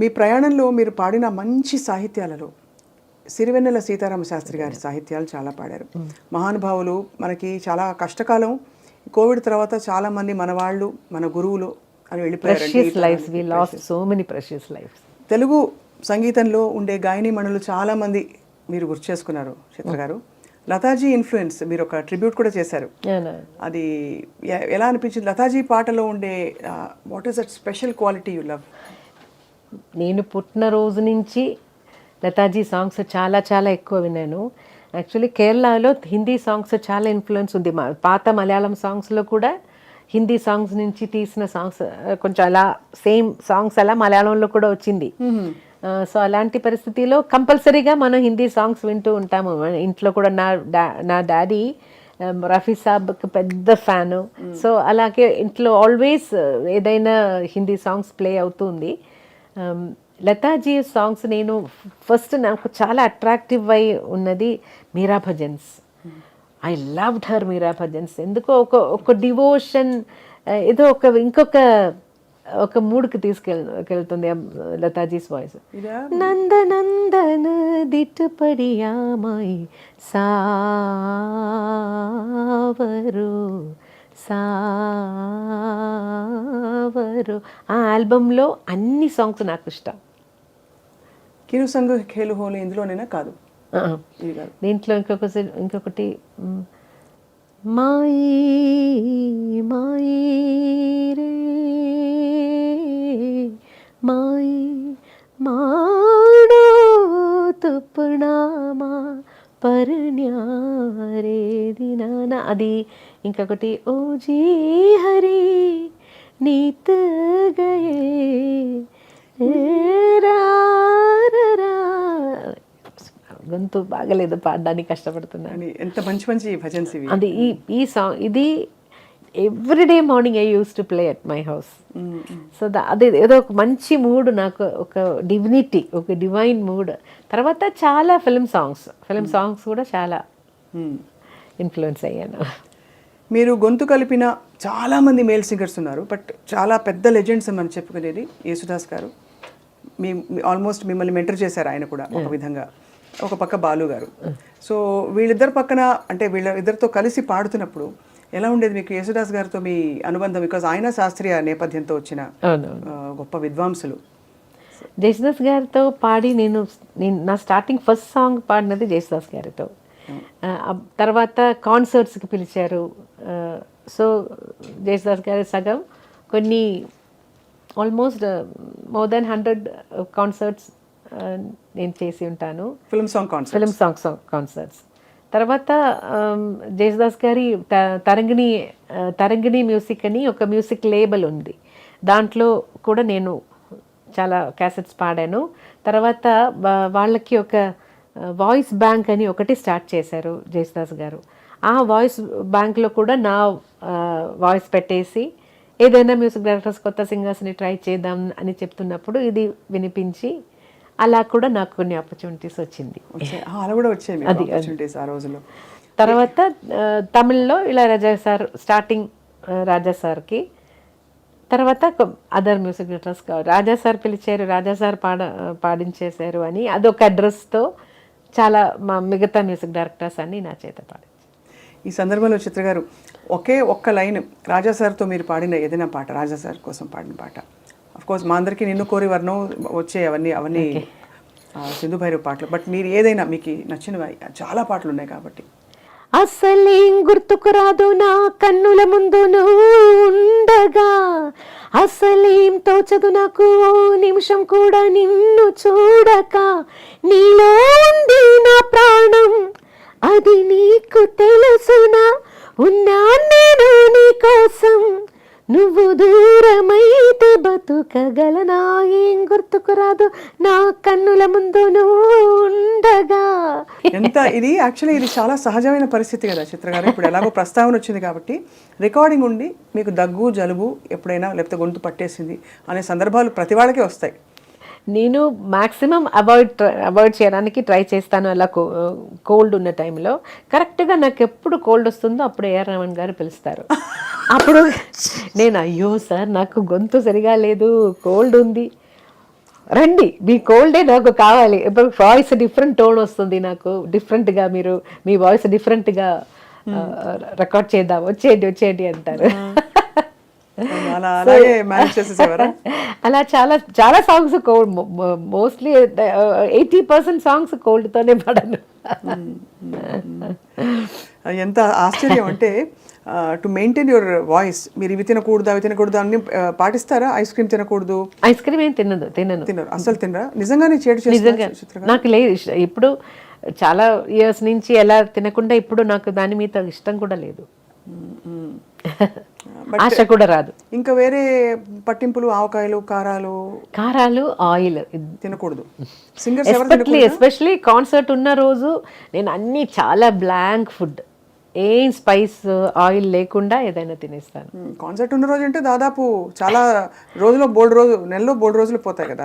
మీ ప్రయాణంలో మీరు పాడిన మంచి సాహిత్యాలలో సిరివెన్నెల సీతారామ శాస్త్రి గారి సాహిత్యాలు చాలా పాడారు. మహానుభావులు, మనకి చాలా కష్టకాలం, కోవిడ్ తర్వాత చాలామంది మన వాళ్ళు, మన గురువులు అని వెళ్ళిపోయారు. తెలుగు సంగీతంలో ఉండే గాయనీమణులు చాలామంది మీరు గుర్తు చేసుకున్నారు చిత్ర గారు. లతాజీ ఇన్ఫ్లుయెన్స్, మీరు ఒక ట్రిబ్యూట్ కూడా చేశారు. అది ఎలా అనిపించింది? లతాజీ పాటలో ఉండే what is that special quality you love? నేను పుట్టిన రోజు నుంచి లతాజీ సాంగ్స్ చాలా చాలా ఎక్కువ విన్నాను. యాక్చువల్లీ కేరళలో హిందీ సాంగ్స్ చాలా ఇన్ఫ్లుయెన్స్ ఉంది. పాత మలయాళం సాంగ్స్లో కూడా హిందీ సాంగ్స్ నుంచి తీసిన సాంగ్స్ కొంచెం అలా సేమ్ సాంగ్స్ అలా మలయాళంలో కూడా వచ్చింది. సో అలాంటి పరిస్థితిలో కంపల్సరీగా మనం హిందీ సాంగ్స్ వింటూ ఉంటాము. ఇంట్లో కూడా నా డాడీ రఫీ సాబ్కి పెద్ద ఫ్యాను. సో అలాగే ఇంట్లో ఆల్వేస్ ఏదైనా హిందీ సాంగ్స్ ప్లే అవుతుంది. లతాజీ సాంగ్స్ నేను ఫస్ట్ నాకు చాలా అట్రాక్టివ్ అయి ఉన్నది Meera bhajans. I loved her Meera bhajans. ఎందుకో ఒక డివోషన్, ఏదో ఒక మూడ్కి తీసుకెళ్తుంది లతాజీస్ వాయిస్. నందనందన దిట్టుపడియామాయి సావరు ఆ ఆల్బంలో అన్ని సాంగ్స్ నాకు ఇష్టం. కిరు సంగ ఖేలు హోలీ ఇందులోనేనా? కాదు, దీంట్లో ఇంకొకటి మాయి మాయి రే మాయి మాడో తుప్పణామా పర్ణ్యారే దినానా, అది. ఇంకొకటి ఓ జీ హరి నీత గయే గొంతు బాగలేదు, పాడడానికి కష్టపడుతున్నాను. ఎంత మంచి మంచి భజన్స్ ఇవి. అది ఈ సాంగ్ ఇది everyday morning I use to play at my house. So అది ఏదో ఒక మంచి మూడ్, నాకు ఒక డివినిటీ, ఒక డివైన్ మూడ్. తర్వాత చాలా ఫిల్మ్ సాంగ్స్ కూడా చాలా ఇన్ఫ్లుయెన్స్ అయ్యాను. మీరు గొంతు కలిపిన చాలామంది మేల్ సింగర్స్ ఉన్నారు, బట్ చాలా పెద్ద లెజెండ్స్ మనం చెప్పుకునేది యేసుదాస్ గారు. ఆల్మోస్ట్ మిమ్మల్ని మెంటర్ చేశారు ఆయన కూడా ఒక విధంగా. ఒక పక్క బాలు గారు. సో వీళ్ళిద్దరు పక్కన, అంటే వీళ్ళిద్దరితో కలిసి పాడుతున్నప్పుడు ఎలా ఉండేది మీకు యేసుదాస్ గారితో మీ అనుబంధం? బికాజ్ ఆయన శాస్త్రీయ నేపథ్యంతో వచ్చిన గొప్ప విద్వాంసులు. జేసుదాస్ గారితో పాడి నేను నా స్టార్టింగ్ ఫస్ట్ సాంగ్ పాడినది జేసుదాస్ గారితో. తర్వాత కాన్సర్ట్స్కి పిలిచారు. సో జేసుదాస్ గారి సగం కొన్ని ఆల్మోస్ట్ మోర్ దెన్ 100 కాన్సర్ట్స్ నేను చేసి ఉంటాను. Film song concerts. తర్వాత జేసుదాస్ గారి తరంగిణి మ్యూజిక్ అని ఒక మ్యూజిక్ లేబుల్ ఉంది. దాంట్లో కూడా నేను చాలా క్యాసెట్స్ పాడాను. తర్వాత వాళ్ళకి ఒక వాయిస్ బ్యాంక్ అని ఒకటి స్టార్ట్ చేశారు జేసుదాస్ గారు. ఆ వాయిస్ బ్యాంక్లో కూడా నా వాయిస్ పెట్టేసి ఏదైనా మ్యూజిక్ డైరెక్టర్స్, కొత్త సింగర్స్ని ట్రై చేద్దాం అని చెప్తున్నప్పుడు ఇది వినిపించి అలా కూడా నాకు కొన్ని ఆపర్చునిటీస్ వచ్చింది. తర్వాత తమిళ్లో ఇళయరాజా సార్, స్టార్టింగ్ రాజా సార్కి, తర్వాత అదర్ మ్యూజిక్ డైరెక్టర్స్ రాజా సార్ పిలిచారు, రాజా సార్ పాడించేశారు అని అదొక అడ్రస్తో చాలా మా మిగతా మ్యూజిక్ డైరెక్టర్స్ అన్ని నా చేత పాడి. ఈ సందర్భంలో చిత్ర గారు ఒక్క లైన్ రాజా సార్తో మీరు పాడిన ఏదైనా పాట, రాజా సార్ కోసం పాడిన పాట. అఫ్ కోర్స్ మా అందరికీ నిన్ను కోరి వర్ణం వచ్చే అవన్నీ సింధు భైరవ్ పాటలు, బట్ మీరు ఏదైనా మీకు నచ్చినవి, చాలా పాటలు ఉన్నాయి కాబట్టి. అసలేం గుర్తుకు రాదు నా కన్నుల ముందు నువ్వు ఉండగా, అసలేం తోచదు నాకు ఓ నిమిషం కూడా నిన్ను చూడక, నీలో ఉంది నా ప్రాణం అది నీకు తెలుసునా, ఉన్నా నేను నీ కోసం, నువ్వు దూరమైతే బతుకగలనా, ఏం గుర్తుకు రాదు నా కన్నుల ముందు నువ్వు ఉండగా. ఎంత ఇది యాక్చువల్లీ ఇది చాలా సహజమైన పరిస్థితి కదా చిత్ర గారు. ఇప్పుడు ఎలాగో ప్రస్తావన వచ్చింది కాబట్టి రికార్డింగ్ ఉండి మీకు దగ్గు జలుబు ఎప్పుడైనా లేకపోతే గొంతు పట్టేసింది అనే సందర్భాలు ప్రతి వాళ్ళకే వస్తాయి. నేను మ్యాక్సిమం అవాయిడ్ చేయడానికి ట్రై చేస్తాను. అలా కోల్డ్ ఉన్న టైంలో కరెక్ట్గా నాకు ఎప్పుడు కోల్డ్ వస్తుందో అప్పుడు ఏఆర్ రెహమాన్ గారు పిలుస్తారు. అప్పుడు నేను అయ్యో సార్ నాకు గొంతు సరిగా లేదు, కోల్డ్ ఉంది. రండి, మీ కోల్డే నాకు కావాలి. ఇప్పుడు వాయిస్ డిఫరెంట్ టోన్ వస్తుంది నాకు, డిఫరెంట్గా మీరు మీ వాయిస్ డిఫరెంట్గా రికార్డ్ చేద్దాం, వచ్చేయండి అంటారు. అలా అలాగే మేనేజ్ చేసేసేవారా? అలా చాలా చాలా సాంగ్స్ కోల్డ్, మోస్ట్లీ 80% సాంగ్స్ కోల్డ్తోనే పడను. ఎంత ఆశ్చర్యం అంటే టు మెయింటైన్ యువర్ వాయిస్, మీరు ఇవి తినకూడదు అవి తినకూడదు అన్ని పాటిస్తారా? ఐస్ క్రీమ్ తినకూడదు, ఐస్ క్రీమ్ ఏం తినను. తినరు, అసలు తినరా? నిజంగానే చేడు నిజంగా చేస్తారు? నాకు లేదు ఇప్పుడు చాలా ఇయర్స్ నుంచి ఎలా తినకుండా ఇప్పుడు నాకు దాని మీద ఇష్టం కూడా లేదు, ఆశ కూడా రాదు. ఇంకా వేరే పట్టింపులు, ఆవకాయలు, కారాలు, ఆయిల్ తినకూడదు. సింగర్స్ ఎస్పెషలీ కాన్సర్ట్ ఉన్న రోజు నేను అన్ని చాలా బ్లాంక్ ఫుడ్, ఏం స్పైస్ ఆయిల్ లేకుండా ఏదైనా తినేస్తాను. కాన్సర్ట్ ఉన్న రోజు అంటే దాదాపు చాలా నెలలో బోల్డ్ రోజులు పోతాయి కదా.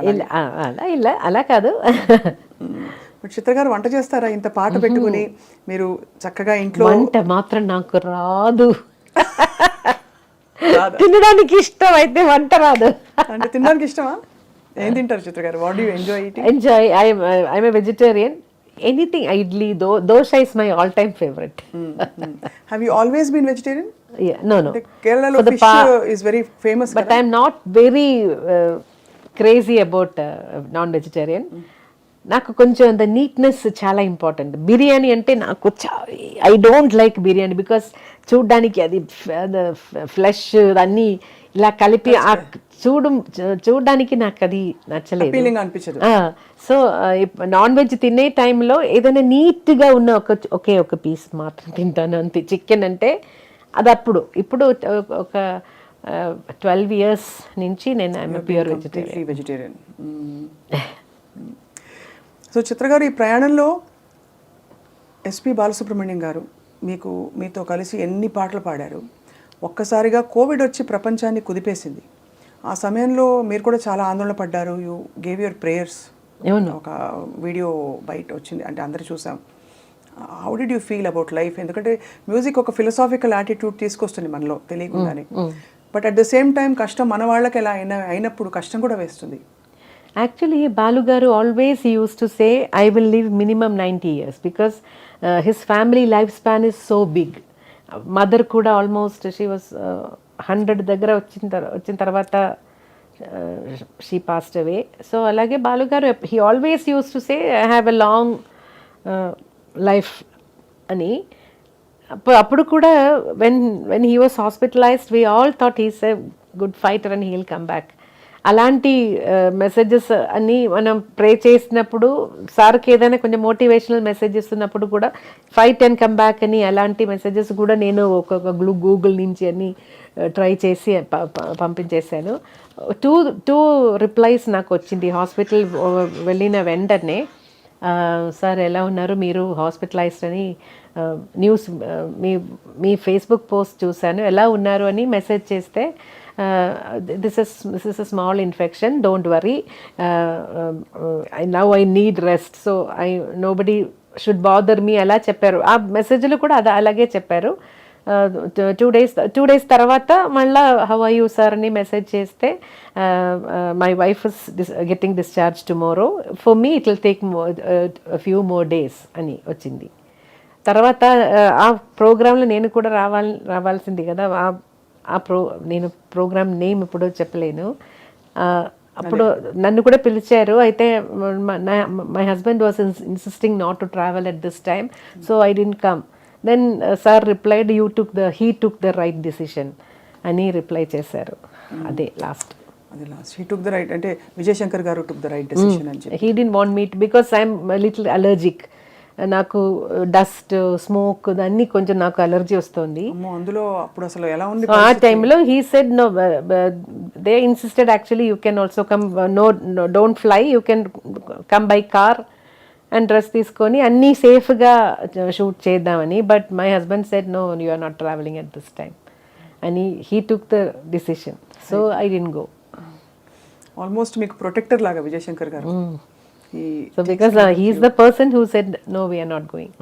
అలా కాదు. చిత్ర గారు వంట చేస్తారా? ఇంత పాట పెట్టుకుని మీరు చక్కగా ఇంట్లో. వంట మాత్రం నాకు రాదు, తినడానికి ఇష్టం అయితే వంట రాదు. అంటే తినడానికి ఇష్టమా? ఏం తింటారు చిత్ర గారు? What do you enjoy eating? I'm a vegetarian. Anything, idli, dosha is my all-time favorite. Have you always been vegetarian? Yeah, no. Kerala fish is very famous. But I'm not very crazy about non-vegetarian. నాకు కొంచెం the neatness చాలా important. Biryani అంటే నాకు I don't like biryani because చూడ్డానికి అది flesh అన్నీ ఇలా కలిపి చూడడానికి నాకు అది నచ్చలేదు. సో నాన్ వెజ్ తినే టైంలో ఏదైనా నీట్గా ఉన్న ఒక పీస్ మాత్రం తింటాను అంతే. చికెన్ అంటే అది ఇప్పుడు ఒక 12 years నుంచి నేను ఐఎమ్ ప్యూర్ వెజిటేరియన్. సో చిత్ర గారు, ఈ ప్రయాణంలో ఎస్పి బాలసుబ్రహ్మణ్యం గారు మీతో కలిసి ఎన్ని పాటలు పాడారు. ఒక్కసారిగా కోవిడ్ వచ్చి ప్రపంచాన్ని కుదిపేసింది. ఆ సమయంలో మీరు కూడా చాలా ఆందోళన పడ్డారు. You gave your prayers. ఒక వీడియో బయట వచ్చింది, అంటే అందరూ చూసాం. How did you feel about life? ఎందుకంటే మ్యూజిక్ ఒక ఫిలసాఫికల్ యాటిట్యూడ్ తీసుకొస్తుంది మనలో తెలియకుండానే. But at the same time కష్టం మన వాళ్ళకి ఎలా అయినప్పుడు కష్టం కూడా వేస్తుంది. Actually, Balu garu always used to say, I will live minimum 90 years because his family lifespan is so big. Mother kuda almost, she was 100 దగ్గర వచ్చిన తర్వాత she passed away. So alage Balu garu, he always used to say, I have a long life ani. అప్పుడు కూడా when he was hospitalized, we all thought he's a good fighter and he'll come back. అలాంటి messages అన్నీ మనం ప్రే చేసినప్పుడు, సార్కి ఏదైనా కొంచెం motivational message ఇస్తున్నప్పుడు కూడా ఫైట్ అండ్ కమ్ బ్యాక్ అని అలాంటి మెసేజెస్ కూడా నేను ఒక్కొక్క గూగుల్ నుంచి అన్ని ట్రై చేసి పంపించేశాను. టూ రిప్లైస్ నాకు వచ్చింది హాస్పిటల్ వెళ్ళిన వెంటనే. సార్ ఎలా ఉన్నారు, మీరు హాస్పిటలైజ్డ్ అని న్యూస్ మీ ఫేస్బుక్ పోస్ట్ చూశాను, ఎలా ఉన్నారు అని మెసేజ్ చేస్తే, this is a small infection, don't worry, now I need rest, so nobody should bother me అలా చెప్పారు. ఆ మెసేజ్లో కూడా అలాగే చెప్పారు. 2 days తర్వాత మళ్ళీ హౌ ఆర్ యూ సార్ అని మెసేజ్ చేస్తే, my wife is getting discharge tomorrow, for me it will take few more days అని వచ్చింది. తర్వాత ఆ ప్రోగ్రాంలో నేను కూడా రావాల్సింది కదా. నేను ప్రోగ్రామ్ నేమ్ ఇప్పుడు చెప్పలేను. అప్పుడు నన్ను కూడా పిలిచారు. అయితే my husband was insisting not to travel at this time, so I didn't come. Then sir replied, he took the right decision అని రిప్లై చేశారు. అదే last. He took the right అంటే విజయశంకర్ గారు టుక్ ద రైట్ డిసిషన్ అని చెప్పి. He didn't want me because I'm little allergic. నాకు dust, smoke అన్నీ కొంచెం నాకు అలర్జీ వస్తుంది. అందులో అప్పుడు అసలు ఎలా ఉంది ఆ టైంలో he said no, they insisted actually you can also come, no don't fly, you can come by car and dress తీసుకొని అన్నీ సేఫ్గా షూట్ చేద్దామని. But my husband said no, you are not travelling at this time అని he took the decision. So I didn't go. Almost మీకు protector లాగా విజయశంకర్ గారు. So because he is the person who said no, we are not going.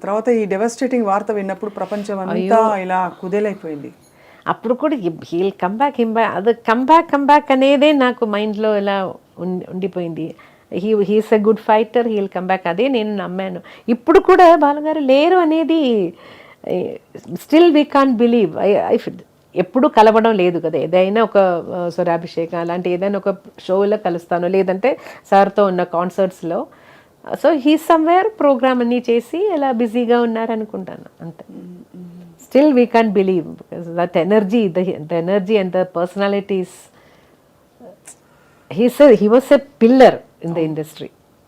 తర్వాత ఈ devastating వార్త విన్నప్పుడు ప్రపంచం అంతా ఇలా కుదేలైపోయింది. అప్పుడు కూడా హీల్ కమ్బ్యాక్ అది కమ్బ్యాక్ అనేదే నాకు మైండ్లో ఇలా ఉండిపోయింది. He's a good fighter, he'll come back, అదే నేను నమ్మాను. ఇప్పుడు కూడా బాలుగారు లేరు అనేది స్టిల్ వీ కాంట్ బిలీవ్. ఎప్పుడు కలవడం లేదు కదా, ఏదైనా ఒక స్వరాభిషేకం అలాంటి ఏదైనా ఒక షోలో కలుస్తాను, లేదంటే సార్తో ఉన్న కాన్సర్ట్స్లో. సో హీ సమ్వేర్ ప్రోగ్రామ్ అన్నీ చేసి ఇలా బిజీగా ఉన్నారనుకుంటాను అంతే. Still we can't believe because that energy, the energy and the personalities, he was a pillar in the industry.